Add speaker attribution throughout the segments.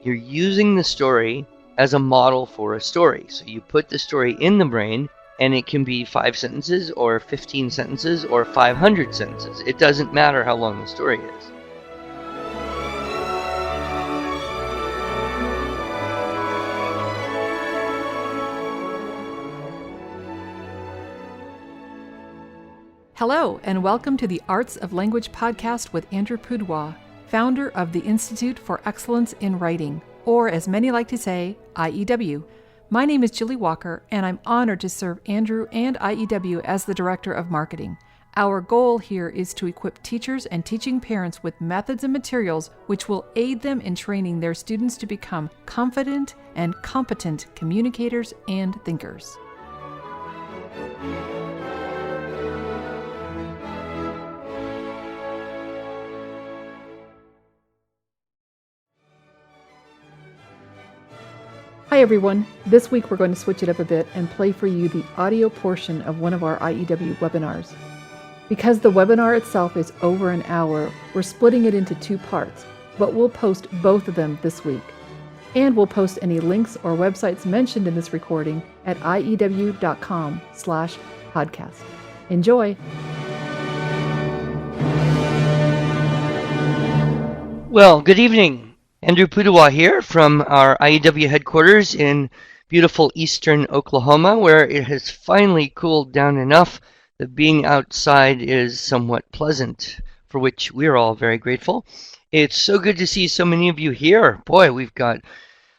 Speaker 1: You're using the story as a model for a story. So you put the story in the brain, and it can be 5 sentences or 15 sentences or 500 sentences. It doesn't matter how long the story is.
Speaker 2: Hello, and welcome to the Arts of Language podcast with Andrew Pudewa, founder of the Institute for Excellence in Writing, or as many like to say, IEW. My name is Julie Walker, and I'm honored to serve Andrew and IEW as the Director of Marketing. Our goal here is to equip teachers and teaching parents with methods and materials which will aid them in training their students to become confident and competent communicators and thinkers. Hi everyone, this week we're going to switch it up a bit and play for you the audio portion of one of our IEW webinars. Because the webinar itself is over an hour, we're splitting it into 2 parts, but we'll post both of them this week. And we'll post any links or websites mentioned in this recording at iew.com/podcast. Enjoy!
Speaker 1: Well, good evening. Andrew Pudewa here from our IEW headquarters in beautiful eastern Oklahoma, where it has finally cooled down enough that being outside is somewhat pleasant, for which we're all very grateful. It's so good to see so many of you here. Boy, we've got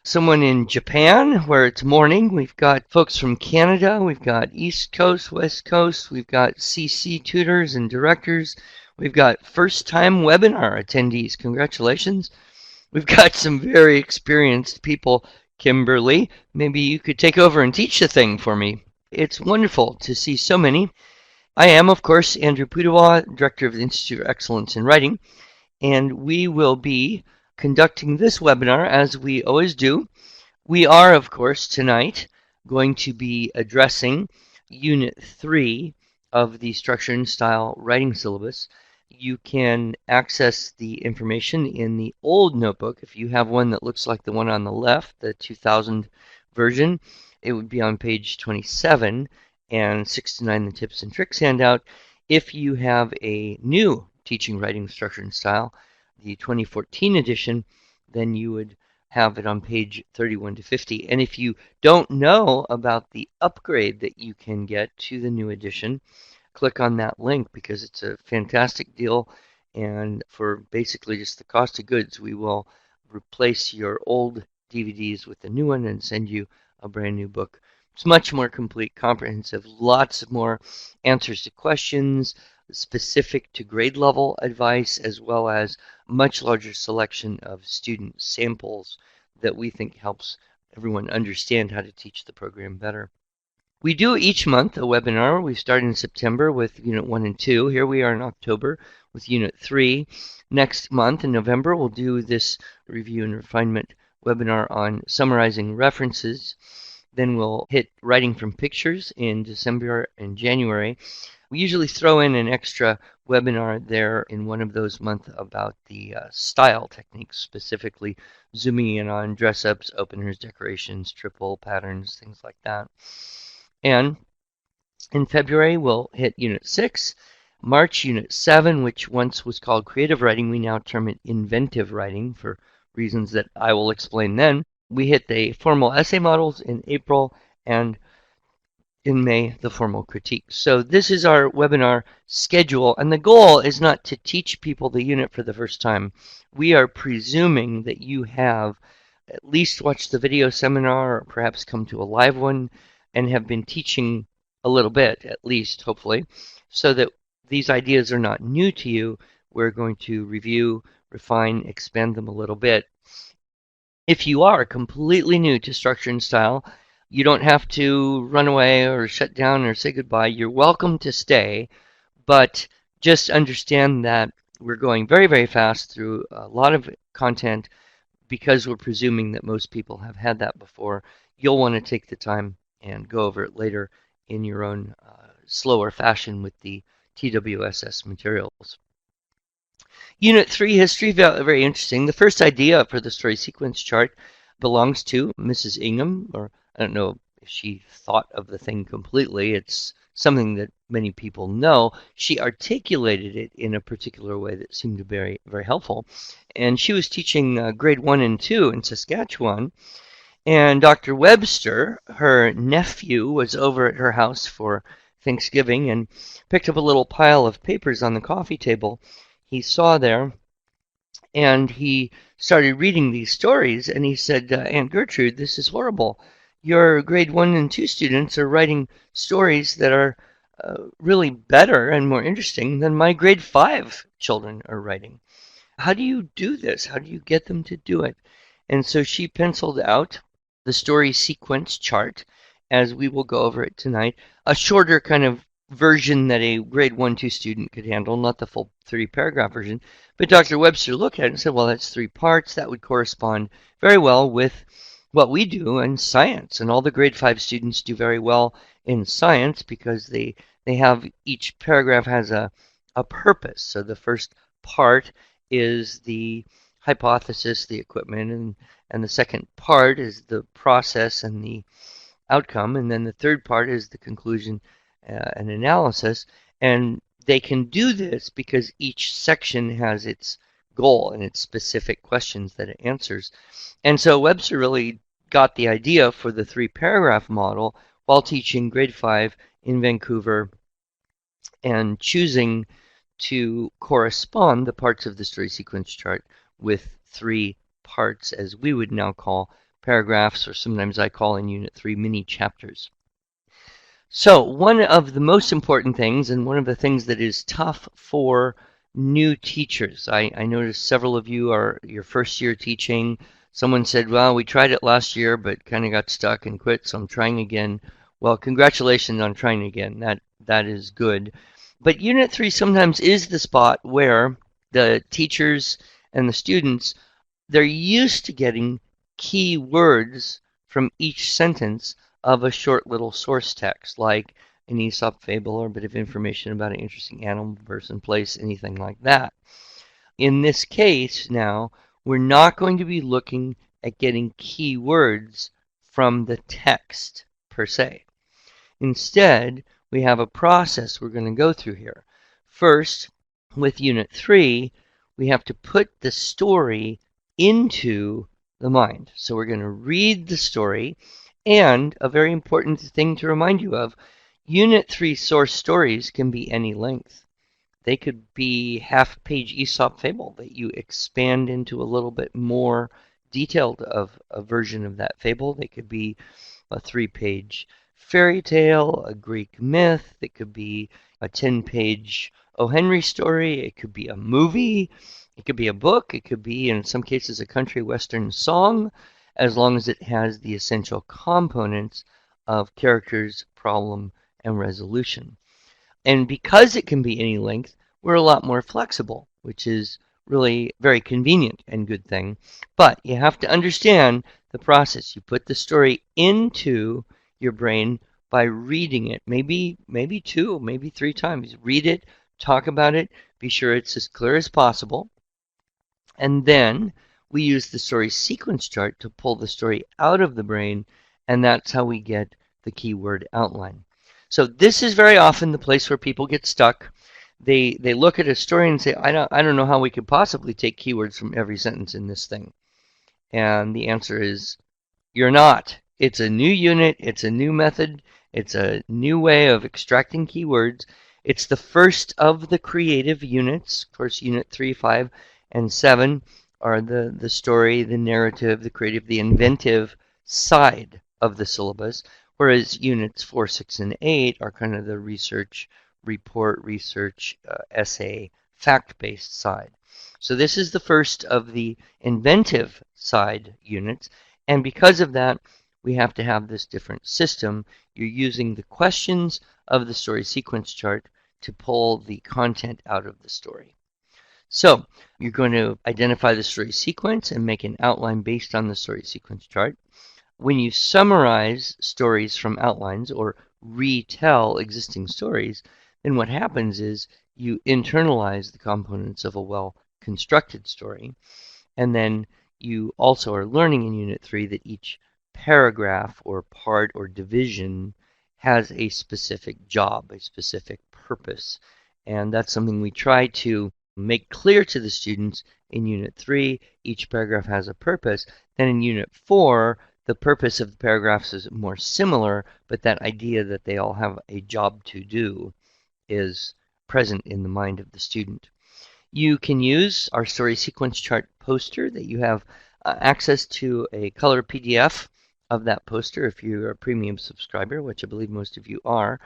Speaker 1: someone in Japan where it's morning. We've got folks from Canada. We've got East Coast, West Coast. We've got CC tutors and directors. We've got first-time webinar attendees. Congratulations. We've got some very experienced people. Kimberly, maybe you could take over and teach the thing for me. It's wonderful to see so many. I am, of course, Andrew Pudewa, Director of the Institute for Excellence in Writing, and we will be conducting this webinar as we always do. We are, of course, tonight going to be addressing Unit 3 of the Structure and Style Writing Syllabus. You can access the information in the old notebook. If you have one that looks like the one on the left, the 2000 version, it would be on page 27 and 69, the tips and tricks handout. If you have a new Teaching Writing Structure and Style, the 2014 edition, then you would have it on page 31 to 50. And if you don't know about the upgrade that you can get to the new edition, click on that link because it's a fantastic deal, and for basically just the cost of goods, we will replace your old DVDs with a new one and send you a brand new book. It's much more complete, comprehensive, lots of more answers to questions, specific to grade level advice, as well as much larger selection of student samples that we think helps everyone understand how to teach the program better. We do each month a webinar. We started in September with Unit 1 and 2. Here we are in October with Unit 3. Next month in November, we'll do this review and refinement webinar on summarizing references. Then we'll hit writing from pictures in December and January. We usually throw in an extra webinar there in one of those months about the style techniques, specifically zooming in on dress-ups, openers, decorations, triple patterns, things like that. And in February, we'll hit Unit 6. March, Unit 7, which once was called Creative Writing, we now term it Inventive Writing for reasons that I will explain then. We hit the formal essay models in April, and in May, the formal critique. So this is our webinar schedule, and the goal is not to teach people the unit for the first time. We are presuming that you have at least watched the video seminar or perhaps come to a live one and have been teaching a little bit, at least, hopefully, so that these ideas are not new to you. We're going to review, refine, expand them a little bit. If you are completely new to structure and style, you don't have to run away or shut down or say goodbye. You're welcome to stay, but just understand that we're going very, very fast through a lot of content because we're presuming that most people have had that before. You'll want to take the time and go over it later in your own slower fashion with the TWSS materials. Unit 3, history, very interesting. The first idea for the story sequence chart belongs to Mrs. Ingham, or I don't know if she thought of the thing completely. It's something that many people know. She articulated it in a particular way that seemed very, very helpful. And she was teaching grade 1 and 2 in Saskatchewan. And Dr. Webster, her nephew, was over at her house for Thanksgiving and picked up a little pile of papers on the coffee table he saw there, and he started reading these stories, and he said, Aunt Gertrude, this is horrible. Your grade 1 and 2 students are writing stories that are really better and more interesting than my grade 5 children are writing. How do you do this? How do you get them to do it? And so she penciled out the story sequence chart, as we will go over it tonight, a shorter kind of version that a grade 1-2 student could handle, not the full 30-paragraph version. But Dr. Webster looked at it and said, well, that's 3 parts. That would correspond very well with what we do in science. And all the grade 5 students do very well in science because they have, each paragraph has a purpose. So the first part is the hypothesis, the equipment, and the second part is the process and the outcome, and then the third part is the conclusion and analysis. And they can do this because each section has its goal and its specific questions that it answers. And so Webster really got the idea for the 3-paragraph model while teaching grade 5 in Vancouver and choosing to correspond the parts of the story sequence chart with 3 parts, as we would now call paragraphs, or sometimes I call in Unit 3 mini chapters. So one of the most important things, and one of the things that is tough for new teachers, I noticed several of you are your first year teaching. Someone said, well, we tried it last year but kind of got stuck and quit, so I'm trying again. Well, congratulations on trying again. That is good. But Unit 3 sometimes is the spot where the teachers and the students, they're used to getting key words from each sentence of a short little source text, like an Aesop fable or a bit of information about an interesting animal, person, place, anything like that. In this case now, we're not going to be looking at getting key words from the text per se. Instead, we have a process we're going to go through here. First, with Unit 3, we have to put the story into the mind. So we're going to read the story, and a very important thing to remind you of, Unit 3 source stories can be any length. They could be half-page Aesop fable that you expand into a little bit more detailed of a version of that fable. They could be a 3-page fairy tale, a Greek myth. It could be a 10-page O. Henry story. It could be a movie. It could be a book. It could be, in some cases, a country western song, as long as it has the essential components of characters, problem, and resolution. And because it can be any length, we're a lot more flexible, which is really very convenient and good thing. But you have to understand the process. You put the story into your brain by reading it, maybe 2, maybe 3 times. Read it, talk about it, be sure it's as clear as possible. And then we use the story sequence chart to pull the story out of the brain, and that's how we get the keyword outline. So this is very often the place where people get stuck. They look at a story and say, I don't know how we could possibly take keywords from every sentence in this thing. And the answer is, you're not. It's a new unit, it's a new method, it's a new way of extracting keywords. It's the first of the creative units. Of course, Unit 3, 5, and 7 are the story, the narrative, the creative, the inventive side of the syllabus, whereas Units 4, 6, and 8 are kind of the research, report, research, essay, fact-based side. So this is the first of the inventive side units, and because of that, we have to have this different system. You're using the questions of the story sequence chart to pull the content out of the story. So you're going to identify the story sequence and make an outline based on the story sequence chart. When you summarize stories from outlines or retell existing stories, then what happens is you internalize the components of a well-constructed story, and then you also are learning in Unit 3 that each paragraph or part or division has a specific job, a specific purpose. And that's something we try to make clear to the students in Unit 3. Each paragraph has a purpose. Then in Unit 4, the purpose of the paragraphs is more similar, but that idea that they all have a job to do is present in the mind of the student. You can use our story sequence chart poster that you have access to a color PDF of that poster if you're a premium subscriber, which I believe most of you are.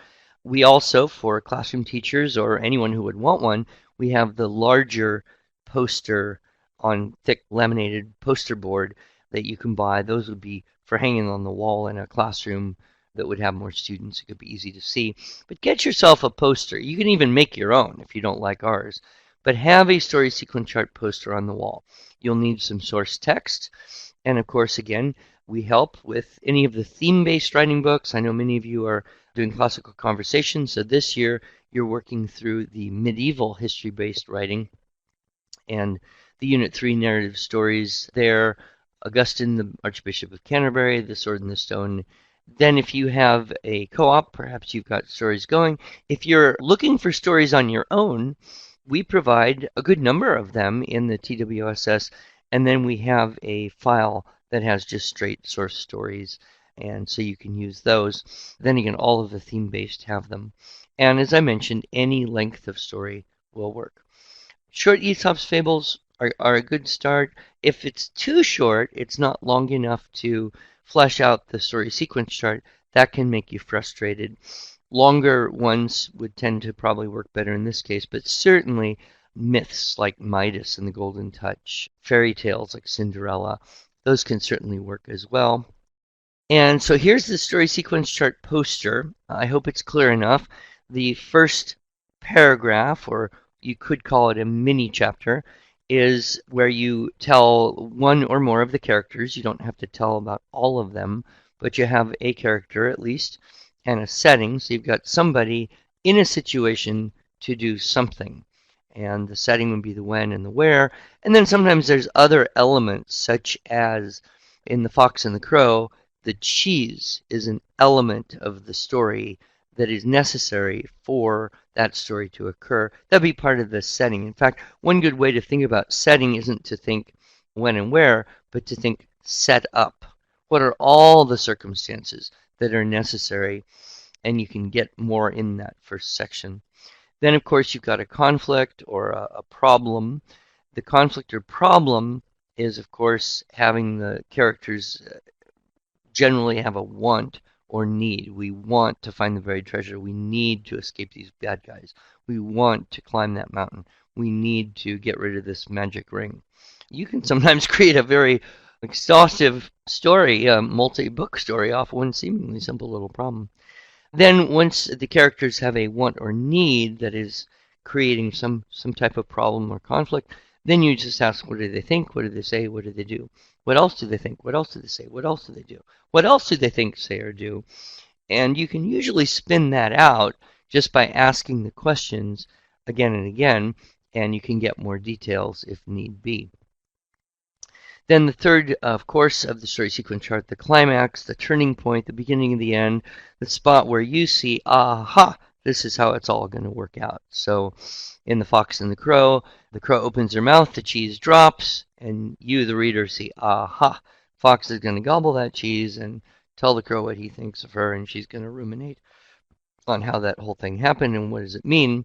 Speaker 1: We also, for classroom teachers or anyone who would want one, we have the larger poster on thick laminated poster board that you can buy. Those would be for hanging on the wall in a classroom that would have more students. It could be easy to see. But get yourself a poster. You can even make your own if you don't like ours. But have a story sequence chart poster on the wall. You'll need some source text. And of course, again, we help with any of the theme-based writing books. I know many of you are doing classical conversations, so this year you're working through the medieval history-based writing and the Unit 3 narrative stories there. Augustine, the Archbishop of Canterbury, The Sword and the Stone. Then if you have a co-op, perhaps you've got stories going. If you're looking for stories on your own, we provide a good number of them in the TWSS, and then we have a file that has just straight source stories, and so you can use those. Then again, all of the theme-based have them. And as I mentioned, any length of story will work. Short Aesop's fables are a good start. If it's too short, it's not long enough to flesh out the story sequence chart, that can make you frustrated. Longer ones would tend to probably work better in this case, but certainly myths like Midas and the Golden Touch, fairy tales like Cinderella, those can certainly work as well. And so here's the story sequence chart poster. I hope it's clear enough. The first paragraph, or you could call it a mini chapter, is where you tell one or more of the characters. You don't have to tell about all of them, but you have a character at least and a setting. So you've got somebody in a situation to do something. And the setting would be the when and the where. And then sometimes there's other elements, such as in The Fox and the Crow, the cheese is an element of the story that is necessary for that story to occur. That'd be part of the setting. In fact, one good way to think about setting isn't to think when and where, but to think set up. What are all the circumstances that are necessary? And you can get more in that first section. Then, of course, you've got a conflict or a problem. The conflict or problem is, of course, having the characters generally have a want or need. We want to find the buried treasure. We need to escape these bad guys. We want to climb that mountain. We need to get rid of this magic ring. You can sometimes create a very exhaustive story, a multi-book story off one seemingly simple little problem. Then once the characters have a want or need that is creating some type of problem or conflict, then you just ask, what do they think? What do they say? What do they do? What else do they think? What else do they say? What else do they do? What else do they think, say, or do? And you can usually spin that out just by asking the questions again and again, and you can get more details if need be. Then the third, of course, of the story sequence chart, the climax, the turning point, the beginning and the end, the spot where you see, aha, this is how it's all going to work out. So in The Fox and the Crow opens her mouth, the cheese drops, and you, the reader, see, aha, Fox is going to gobble that cheese and tell the crow what he thinks of her, and she's going to ruminate on how that whole thing happened and what does it mean.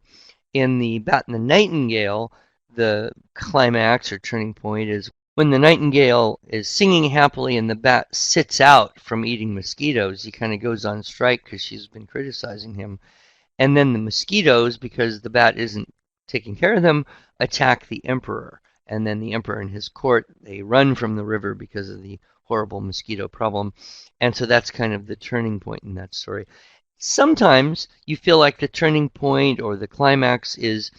Speaker 1: In The Bat and the Nightingale, the climax or turning point is when the nightingale is singing happily and the bat sits out from eating mosquitoes. He kind of goes on strike because she's been criticizing him. And then the mosquitoes, because the bat isn't taking care of them, attack the emperor. And then the emperor and his court, they run from the river because of the horrible mosquito problem. And so that's kind of the turning point in that story. Sometimes you feel like the turning point or the climax is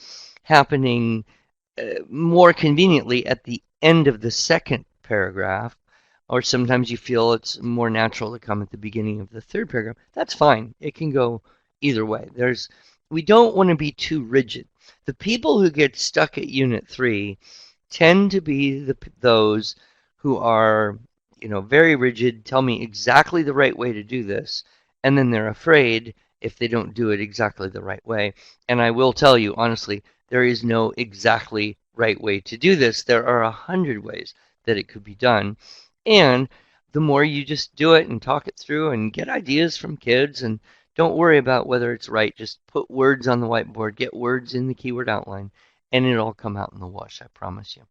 Speaker 1: happening more conveniently at the end of the second paragraph, or sometimes you feel it's more natural to come at the beginning of the third paragraph. That's fine. It can go either way. There's we don't want to be too rigid. The people who get stuck at Unit 3 tend to be those who are, very rigid, tell me exactly the right way to do this, and then they're afraid if they don't do it exactly the right way. And I will tell you, honestly, there is no exactly right way to do this. There are 100 ways that it could be done. And the more you just do it and talk it through and get ideas from kids, and don't worry about whether it's right, just put words on the whiteboard, get words in the keyword outline, and it'll all come out in the wash, I promise you.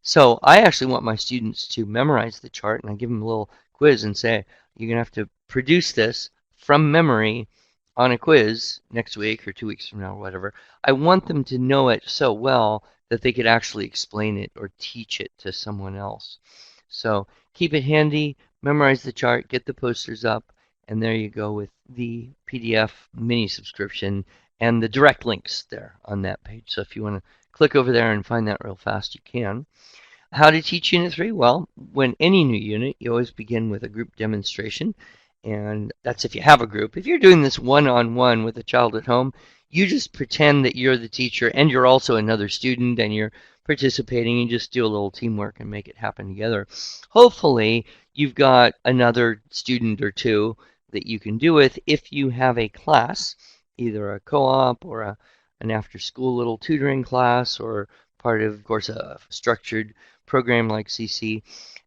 Speaker 1: So I actually want my students to memorize the chart, and I give them a little quiz and say, you're going to have to produce this from memory on a quiz next week or 2 weeks from now or whatever. I want them to know it so well that they could actually explain it or teach it to someone else. So keep it handy, memorize the chart, get the posters up, and there you go with the PDF mini subscription and the direct links there on that page. So if you want to click over there and find that real fast, you can. How to teach Unit 3? Well, when any new unit, you always begin with a group demonstration, and that's if you have a group. If you're doing this one-on-one with a child at home, you just pretend that you're the teacher and you're also another student and you're participating. You just do a little teamwork and make it happen together. Hopefully, you've got another student or two that you can do with if you have a class, either a co-op or an after-school little tutoring class or part of course, a structured program like CC.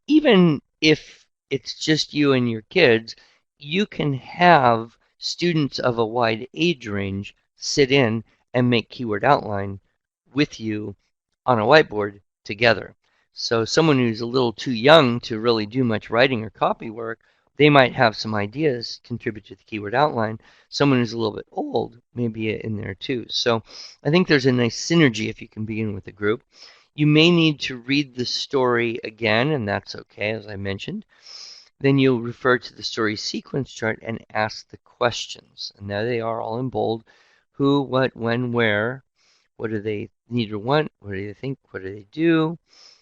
Speaker 1: Even if it's just you and your kids, you can have students of a wide age range sit in and make keyword outline with you on a whiteboard together. So someone who's a little too young to really do much writing or copy work, they might have some ideas contribute to the keyword outline. Someone who's a little bit old may be in there too. So I think there's a nice synergy if you can begin with a group. You may need to read the story again, and that's okay, as I mentioned. Then you'll refer to the story sequence chart and ask the questions. And there they are, all in bold. Who, what, when, where. What do they need or want? What do they think? What do they do?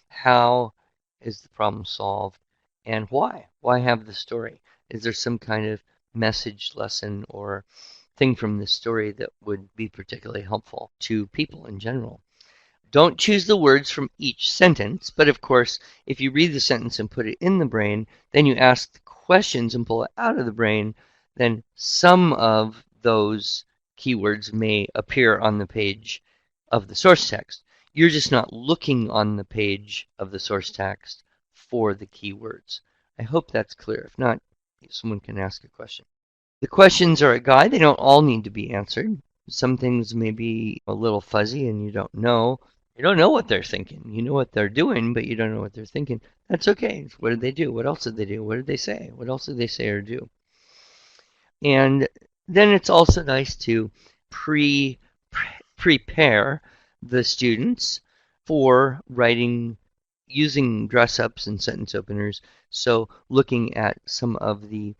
Speaker 1: How is the problem solved? And why? Why have the story? Is there some kind of message, lesson, or thing from the story that would be particularly helpful to people in general? Don't choose the words from each sentence, but of course, if you read the sentence and put it in the brain, then you ask the questions and pull it out of the brain, then some of those keywords may appear on the page of the source text. You're just not looking on the page of the source text for the keywords. I hope that's clear. If not, someone can ask a question. The questions are a guide. They don't all need to be answered. Some things may be a little fuzzy and you don't know. You don't know what they're thinking. You know what they're doing, but you don't know what they're thinking. That's okay. What did they do? What else did they do? What did they say? What else did they say or do? And then it's also nice to prepare the students for writing using dress ups and sentence openers. So looking at some of the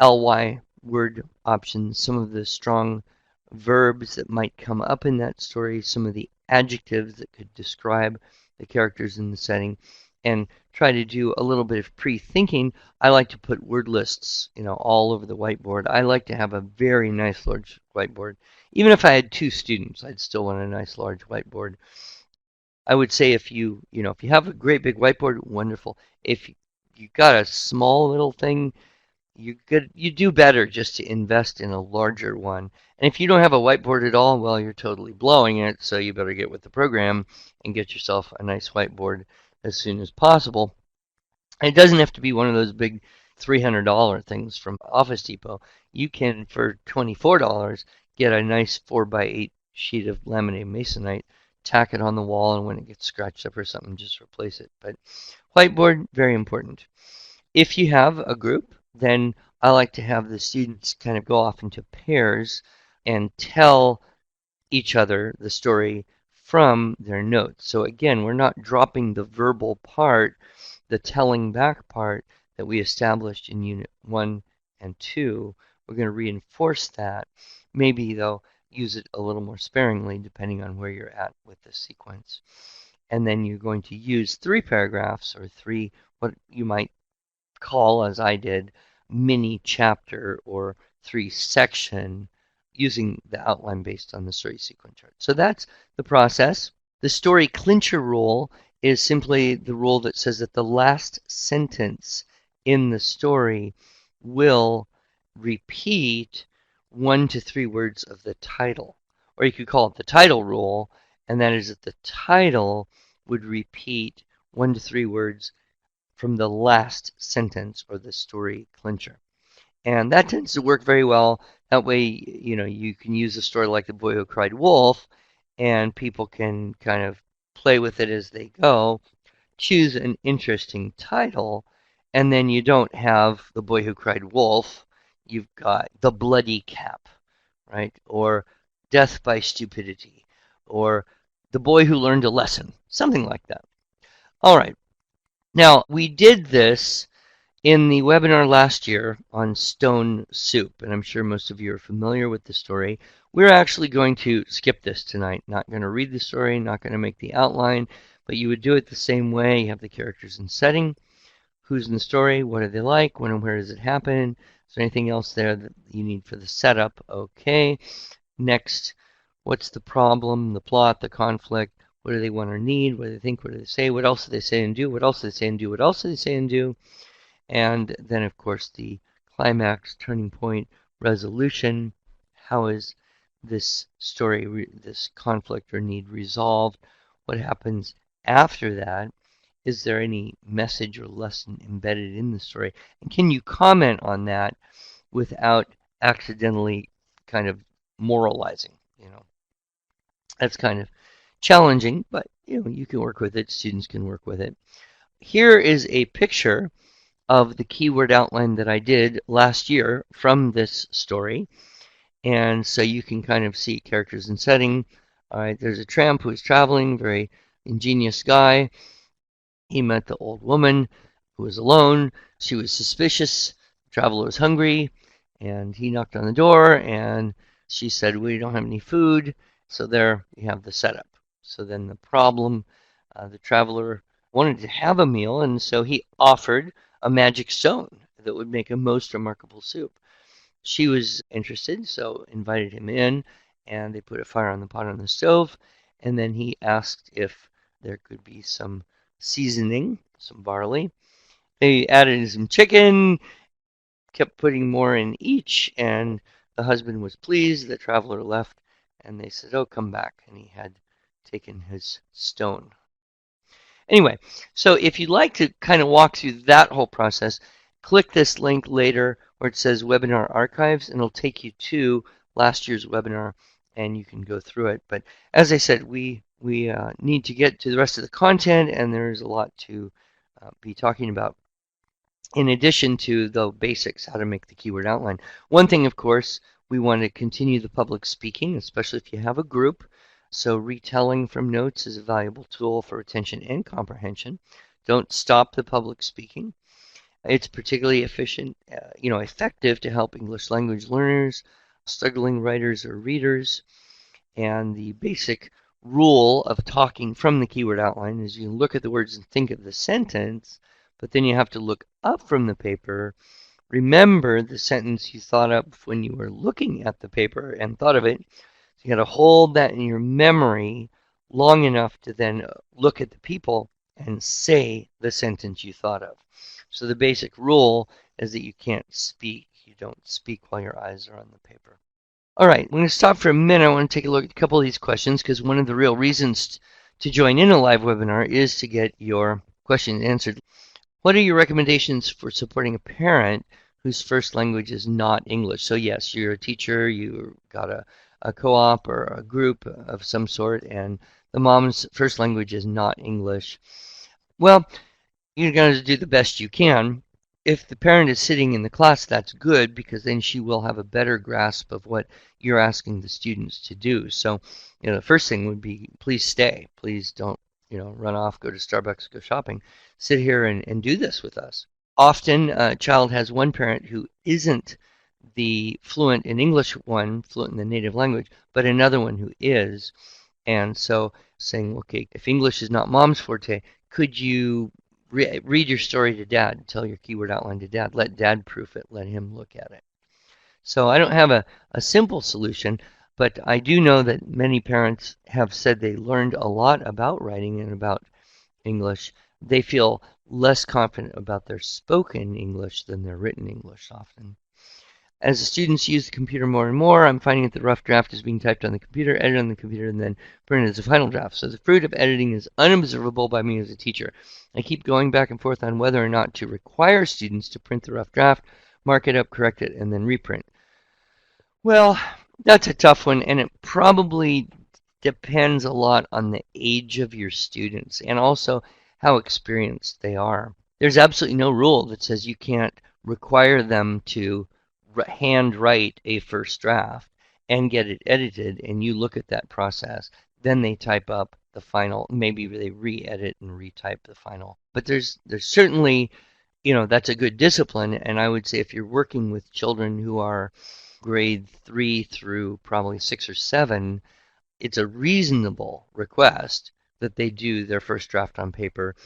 Speaker 1: ly word options, some of the strong verbs that might come up in that story, some of the adjectives that could describe the characters in the setting, and try to do a little bit of pre-thinking. I like to put word lists, all over the whiteboard. I like to have a very nice large whiteboard. Even if I had 2 students, I'd still want a nice large whiteboard. I would say if you have a great big whiteboard, wonderful. If you got a small little thing, you do better just to invest in a larger one. And if you don't have a whiteboard at all, well, you're totally blowing it, so you better get with the program and get yourself a nice whiteboard as soon as possible. And it doesn't have to be one of those big $300 things from Office Depot. You can, for $24, get a nice 4x8 sheet of laminated masonite, tack it on the wall, and when it gets scratched up or something, just replace it. But whiteboard, very important. If you have a group, then I like to have the students kind of go off into pairs and tell each other the story from their notes. So again, we're not dropping the verbal part, the telling back part that we established in Unit 1 and 2. We're going to reinforce that. Maybe, though, use it a little more sparingly depending on where you're at with the sequence. And then you're going to use 3 paragraphs or 3, what you might call, as I did, mini chapter or 3 section using the outline based on the story sequence chart. So that's the process. The story clincher rule is simply the rule that says that the last sentence in the story will repeat 1 to 3 words of the title. Or you could call it the title rule, and that is that the title would repeat 1 to 3 words from the last sentence or the story clincher. And that tends to work very well. That way, you can use a story like The Boy Who Cried Wolf, and people can kind of play with it as they go, choose an interesting title, and then you don't have The Boy Who Cried Wolf. You've got The Bloody Cap, right? Or Death by Stupidity, or The Boy Who Learned a Lesson, something like that. All right. Now, we did this in the webinar last year on stone soup, and I'm sure most of you are familiar with the story. We're actually going to skip this tonight. Not going to read the story, not going to make the outline, but you would do it the same way. You have the characters and setting, who's in the story, what are they like, when and where does it happen, is there anything else there that you need for the setup? Okay. Next, what's the problem, the plot, the conflict, what do they want or need, what do they think, what do they say, what else do they say and do, what else do they say and do, what else do they say and do, and then, of course, the climax, turning point, resolution. How is this story, this conflict or need resolved? What happens after that? Is there any message or lesson embedded in the story? And can you comment on that without accidentally kind of moralizing? That's kind of challenging, but you can work with it. Students can work with it. Here is a picture of the keyword outline that I did last year from this story. And so you can kind of see characters and setting. All right, there's a tramp who's traveling, very ingenious guy. He met the old woman who was alone. She was suspicious. The traveler was hungry, and he knocked on the door, and she said, "We don't have any food." So there you have the setup. So then the problem, the traveler wanted to have a meal, and so he offered a magic stone that would make a most remarkable soup. She was interested, so invited him in, and they put a fire on the pot on the stove, and then he asked if there could be some seasoning, some barley. They added some chicken, kept putting more in each, and the husband was pleased. The traveler left, and they said, "Oh, come back," and he had taken his stone. Anyway, so if you'd like to kind of walk through that whole process, click this link later where it says Webinar Archives, and it'll take you to last year's webinar, and you can go through it. But as I said, we need to get to the rest of the content, and there's a lot to be talking about in addition to the basics, how to make the keyword outline. One thing, of course, we want to continue the public speaking, especially if you have a group. So retelling from notes is a valuable tool for retention and comprehension. Don't stop the public speaking. It's particularly effective to help English language learners, struggling writers or readers. And the basic rule of talking from the keyword outline is you look at the words and think of the sentence, but then you have to look up from the paper, remember the sentence you thought of when you were looking at the paper and thought of it. So you got to hold that in your memory long enough to then look at the people and say the sentence you thought of. So the basic rule is that you can't speak. You don't speak while your eyes are on the paper. All right, I'm going to stop for a minute. I want to take a look at a couple of these questions because one of the real reasons to join in a live webinar is to get your questions answered. What are your recommendations for supporting a parent whose first language is not English? So yes, you're a teacher, you got a co-op or a group of some sort, and the mom's first language is not English. Well, you're going to do the best you can. If the parent is sitting in the class, that's good because then she will have a better grasp of what you're asking the students to do. So, the first thing would be, please stay. Please don't, run off, go to Starbucks, go shopping. Sit here and do this with us. Often, a child has one parent who isn't the fluent in English one, fluent in the native language, but another one who is. And so saying, okay, if English is not mom's forte, could you read your story to dad, tell your keyword outline to dad, let dad proof it, let him look at it. So I don't have a simple solution, but I do know that many parents have said they learned a lot about writing and about English. They feel less confident about their spoken English than their written English often. As the students use the computer more and more, I'm finding that the rough draft is being typed on the computer, edited on the computer, and then printed as a final draft. So the fruit of editing is unobservable by me as a teacher. I keep going back and forth on whether or not to require students to print the rough draft, mark it up, correct it, and then reprint. Well, that's a tough one, and it probably depends a lot on the age of your students and also how experienced they are. There's absolutely no rule that says you can't require them to handwrite a first draft and get it edited, and you look at that process. Then they type up the final, maybe they re-edit and retype the final. But there's certainly, that's a good discipline, and I would say if you're working with children who are grade 3 through probably 6 or 7, it's a reasonable request that they do their first draft on paper,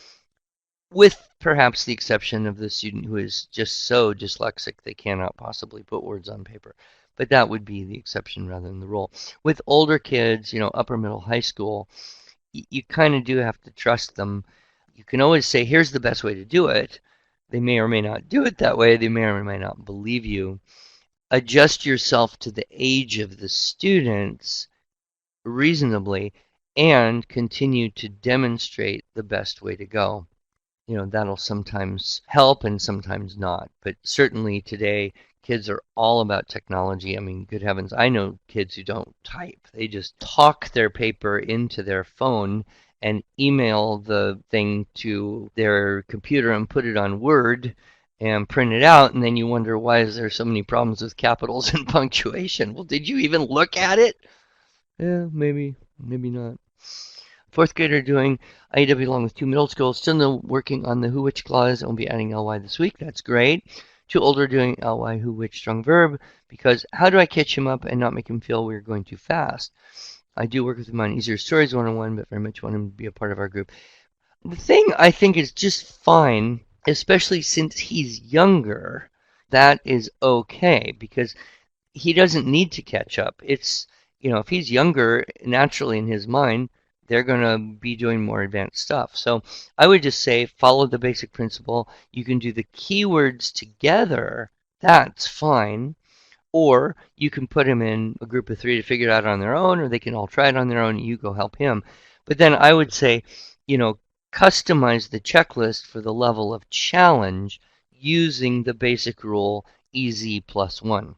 Speaker 1: with perhaps the exception of the student who is just so dyslexic they cannot possibly put words on paper. But that would be the exception rather than the rule. With older kids, upper middle, high school, you kind of do have to trust them. You can always say, here's the best way to do it. They may or may not do it that way. They may or may not believe you. Adjust yourself to the age of the students reasonably and continue to demonstrate the best way to go. That'll sometimes help and sometimes not. But certainly today, kids are all about technology. I mean, good heavens, I know kids who don't type. They just talk their paper into their phone and email the thing to their computer and put it on Word and print it out, and then you wonder, why is there so many problems with capitals and punctuation? Well, did you even look at it? Yeah, maybe not. Fourth grader doing IEW along with 2 middle schools, still working on the who which clause, and we'll be adding ly this week. That's great. 2 older doing ly who which strong verb, because how do I catch him up and not make him feel we're going too fast? I do work with him on easier stories one-on-one, but very much want him to be a part of our group. The thing I think is just fine, especially since he's younger, that is okay, because he doesn't need to catch up. It's, if he's younger, naturally in his mind, they're going to be doing more advanced stuff. So I would just say follow the basic principle. You can do the keywords together. That's fine. Or you can put him in a group of 3 to figure it out on their own, or they can all try it on their own and you go help him. But then I would say, customize the checklist for the level of challenge using the basic rule easy plus 1.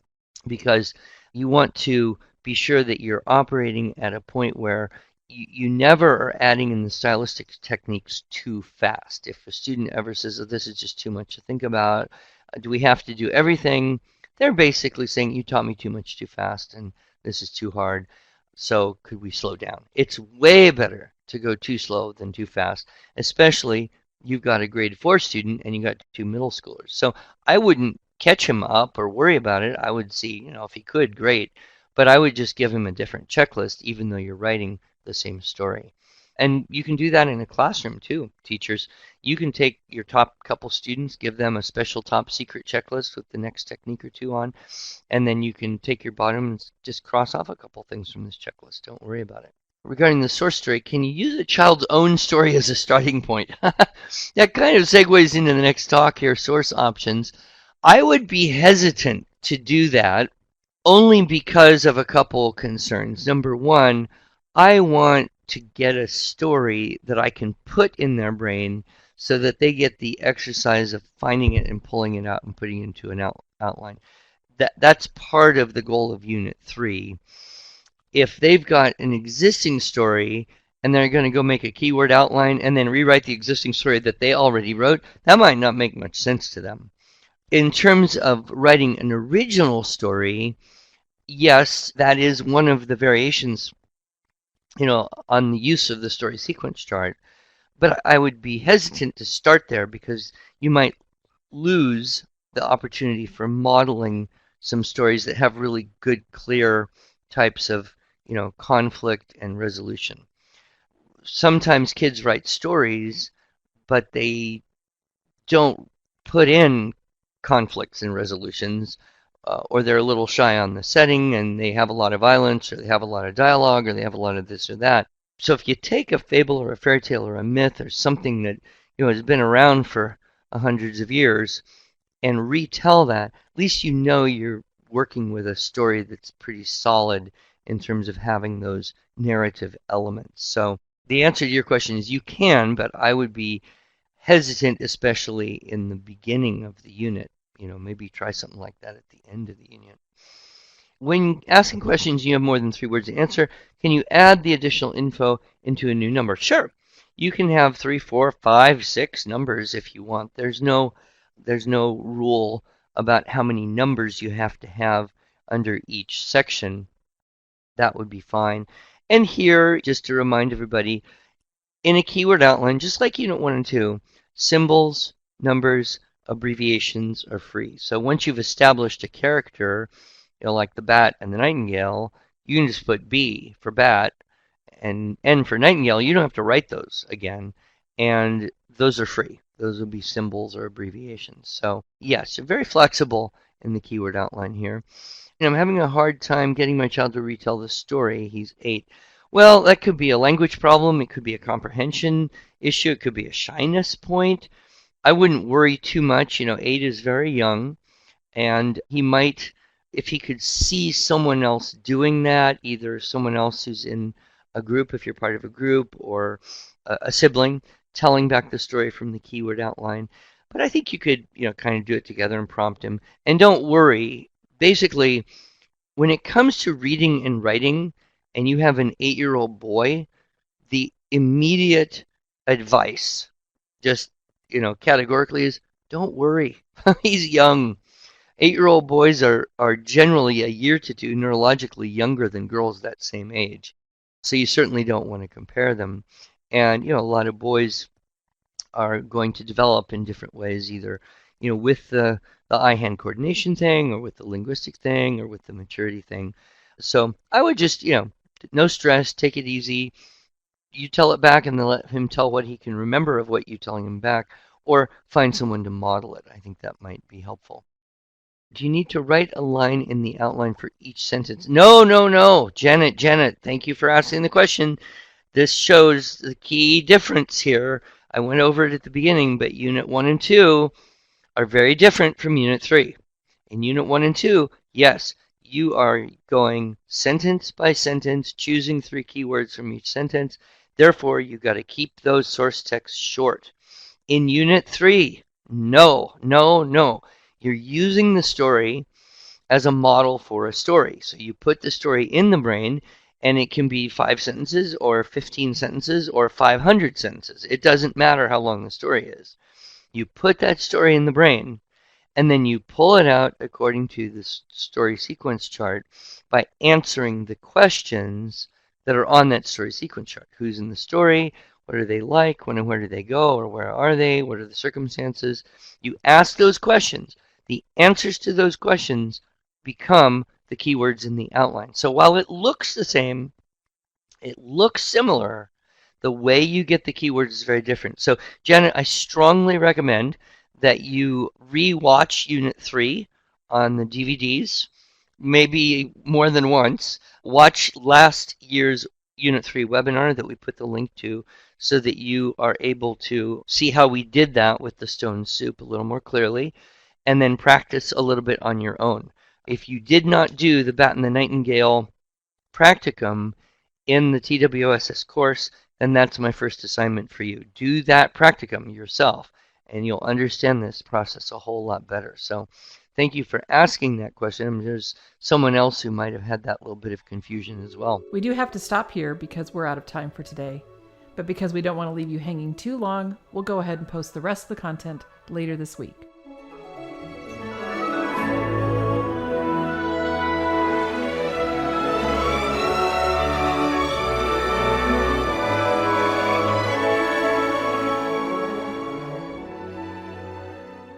Speaker 1: Because you want to be sure that you're operating at a point where you never are adding in the stylistic techniques too fast. If a student ever says, oh, this is just too much to think about, do we have to do everything? They're basically saying, you taught me too much too fast and this is too hard, so could we slow down? It's way better to go too slow than too fast, especially you've got a grade 4 student and you got 2 middle schoolers. So I wouldn't catch him up or worry about it. I would see, if he could, great. But I would just give him a different checklist, even though you're writing the same story. And you can do that in a classroom too, teachers. You can take your top couple students, give them a special top secret checklist with the next technique or 2 on, and then you can take your bottom and just cross off a couple things from this checklist. Don't worry about it. Regarding the source story, can you use a child's own story as a starting point? That kind of segues into the next talk here, source options. I would be hesitant to do that only because of a couple concerns. Number one, I want to get a story that I can put in their brain so that they get the exercise of finding it and pulling it out and putting it into an outline. That's part of the goal of Unit 3. If they've got an existing story and they're going to go make a keyword outline and then rewrite the existing story that they already wrote, that might not make much sense to them. In terms of writing an original story, yes, that is one of the variations, on the use of the story sequence chart. But I would be hesitant to start there because you might lose the opportunity for modeling some stories that have really good, clear types of, conflict and resolution. Sometimes kids write stories, but they don't put in conflicts and resolutions, or they're a little shy on the setting and they have a lot of violence, or they have a lot of dialogue, or they have a lot of this or that. So if you take a fable or a fairy tale or a myth or something that has been around for hundreds of years and retell that, at least you're working with a story that's pretty solid in terms of having those narrative elements. So the answer to your question is you can, but I would be hesitant, especially in the beginning of the unit. Maybe try something like that at the end of the unit. When asking questions, you have more than 3 words to answer. Can you add the additional info into a new number? Sure. You can have 3, 4, 5, 6 numbers if you want. There's no rule about how many numbers you have to have under each section. That would be fine. And here, just to remind everybody, in a keyword outline, just like Unit 1 and 2, symbols, numbers, abbreviations are free. So once you've established a character, like the bat and the nightingale, you can just put B for bat and N for nightingale. You don't have to write those again, and those are free. Those will be symbols or abbreviations. So yes, you're very flexible in the keyword outline here. And I'm having a hard time getting my child to retell the story. He's 8. Well, that could be a language problem. It could be a comprehension issue. It could be a shyness point. I wouldn't worry too much. 8 is very young, and he might, if he could see someone else doing that, either someone else who's in a group, if you're part of a group, or a sibling telling back the story from the keyword outline. But I think you could, kind of do it together and prompt him. And don't worry. Basically, when it comes to reading and writing, and you have an 8-year-old boy, the immediate advice, just, categorically, is don't worry. He's young. 8-year-old boys are generally a year to 2 neurologically younger than girls that same age. So you certainly don't want to compare them. And, a lot of boys are going to develop in different ways, either, with the eye-hand coordination thing, or with the linguistic thing, or with the maturity thing. So I would just, no stress, take it easy. You tell it back and then let him tell what he can remember of what you're telling him back, or find someone to model it. I think that might be helpful. Do you need to write a line in the outline for each sentence? No. Janet, thank you for asking the question. This shows the key difference here. I went over it at the beginning, but Unit 1 and 2 are very different from Unit 3. In Unit 1 and 2, yes, you are going sentence by sentence, choosing 3 keywords from each sentence. Therefore, you've got to keep those source texts short. In Unit 3, no. You're using the story as a model for a story. So you put the story in the brain, and it can be 5 sentences or 15 sentences or 500 sentences. It doesn't matter how long the story is. You put that story in the brain, and then you pull it out according to the story sequence chart by answering the questions that are on that story sequence chart. Who's in the story? What are they like? When and where do they go? Or where are they? What are the circumstances? You ask those questions. The answers to those questions become the keywords in the outline. So while it looks the same, it looks similar, the way you get the keywords is very different. So, Janet, I strongly recommend that you re-watch Unit 3 on the DVDs, maybe more than once. Watch last year's Unit 3 webinar that we put the link to, so that you are able to see how we did that with the stone soup a little more clearly, and then practice a little bit on your own. If you did not do the Bat and the Nightingale practicum in the TWSS course, then that's my first assignment for you. Do that practicum yourself, and you'll understand this process a whole lot better. So thank you for asking that question. There's someone else who might have had that little bit of confusion as well.
Speaker 2: We do have to stop here because we're out of time for today. But because we don't want to leave you hanging too long, we'll go ahead and post the rest of the content later this week.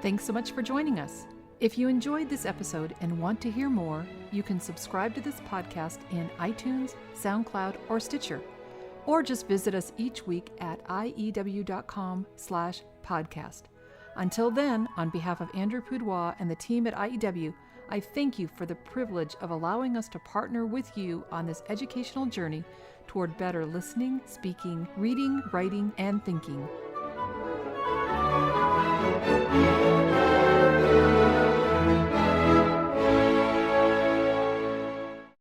Speaker 2: Thanks so much for joining us. If you enjoyed this episode and want to hear more, you can subscribe to this podcast in iTunes, SoundCloud, or Stitcher, or just visit us each week at iew.com/podcast. Until then, on behalf of Andrew Poudois and the team at IEW, I thank you for the privilege of allowing us to partner with you on this educational journey toward better listening, speaking, reading, writing, and thinking.